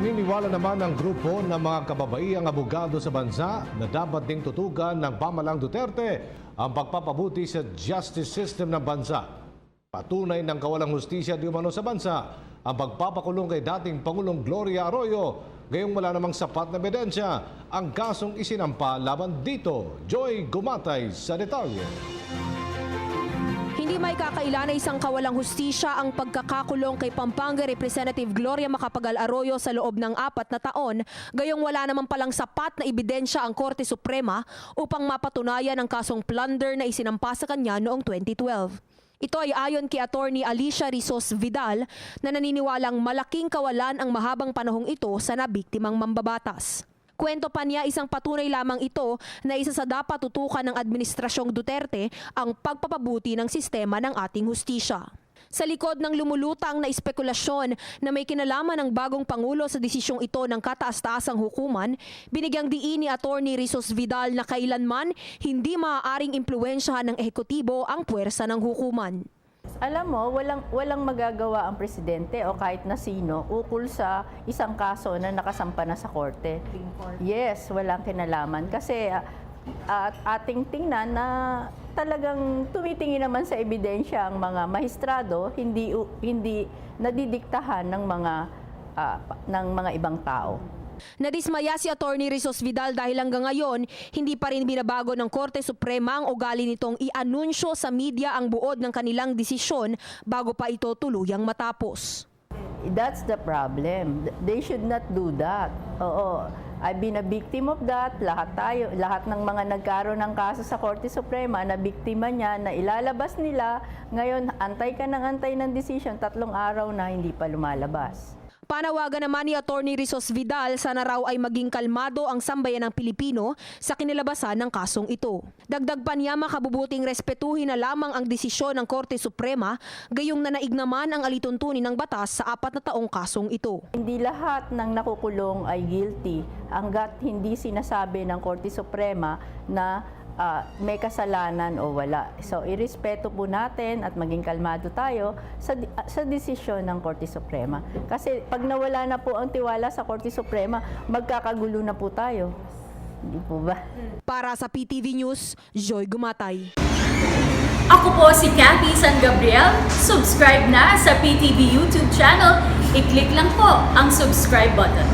Niniwala naman ang grupo ng mga kababaihang abogado sa bansa na dapat ding tutugan ng pamalang Duterte ang pagpapabuti sa justice system ng bansa. Patunay ng kawalang hustisya di umano sa bansa ang pagpapakulong kay dating Pangulong Gloria Arroyo. Gayong wala namang sapat na ebidensya ang kasong isinampa laban dito. Joy Gumatay sa detalye. Hindi may kakaila na isang kawalang hustisya ang pagkakakulong kay Pampanga Representative Gloria Macapagal Arroyo sa loob ng 4 na taon, gayong wala naman palang sapat na ebidensya ang Korte Suprema upang mapatunayan ang kasong plunder na isinampa sa kanya noong 2012. Ito ay ayon kay Attorney Alicia Rizos Vidal na naniniwalang malaking kawalan ang mahabang panahong ito sa nabiktimang mambabatas. Kwento pa niya isang patunay lamang ito na isa sa dapat tutukan ng Administrasyong Duterte ang pagpapabuti ng sistema ng ating hustisya. Sa likod ng lumulutang na espekulasyon na may kinalaman ng bagong Pangulo sa desisyong ito ng kataas-taasang hukuman, binigyang diin ni Attorney Rizos Vidal na kailanman hindi maaaring impluwensyahan ng ehekutibo ang puwersa ng hukuman. Alam mo, walang magagawa ang presidente o kahit na sino ukol sa isang kaso na nakasampa na sa korte. Yes, walang kinalaman. Kasi ating tingnan na talagang tumitingin naman sa ebidensya ang mga mahistrado, hindi nadidiktahan ng mga ibang tao. Nadismaya si Attorney Rizos Vidal dahil hanggang ngayon, hindi pa rin binabago ng Korte Suprema ang ugali nitong i-anunsyo sa media ang buod ng kanilang desisyon bago pa ito tuluyang matapos. That's the problem. They should not do that. Oo. I've been a victim of that. Lahat ng mga nagkaroon ng kaso sa Korte Suprema na biktima niya, na ilalabas nila, ngayon antay ka ng decision, 3 araw na hindi pa lumalabas. Panawagan naman ni Attorney Rizos Vidal sana raw ay maging kalmado ang sambayan ng Pilipino sa kinilabasan ng kasong ito. Dagdag pa niya makabubuting respetuhin na lamang ang desisyon ng Korte Suprema, gayong nanaig naman ang alituntunin ng batas sa 4 na taong kasong ito. Hindi lahat ng nakukulong ay guilty hangga't hindi sinasabi ng Korte Suprema na may kasalanan o wala. So, irespeto po natin at maging kalmado tayo sa desisyon ng Korte Suprema. Kasi pag nawala na po ang tiwala sa Korte Suprema, magkakagulo na po tayo. Hindi po ba? Para sa PTV News, Joy Gumatay. Ako po si Cathy San Gabriel. Subscribe na sa PTV YouTube channel. I-click lang po ang subscribe button.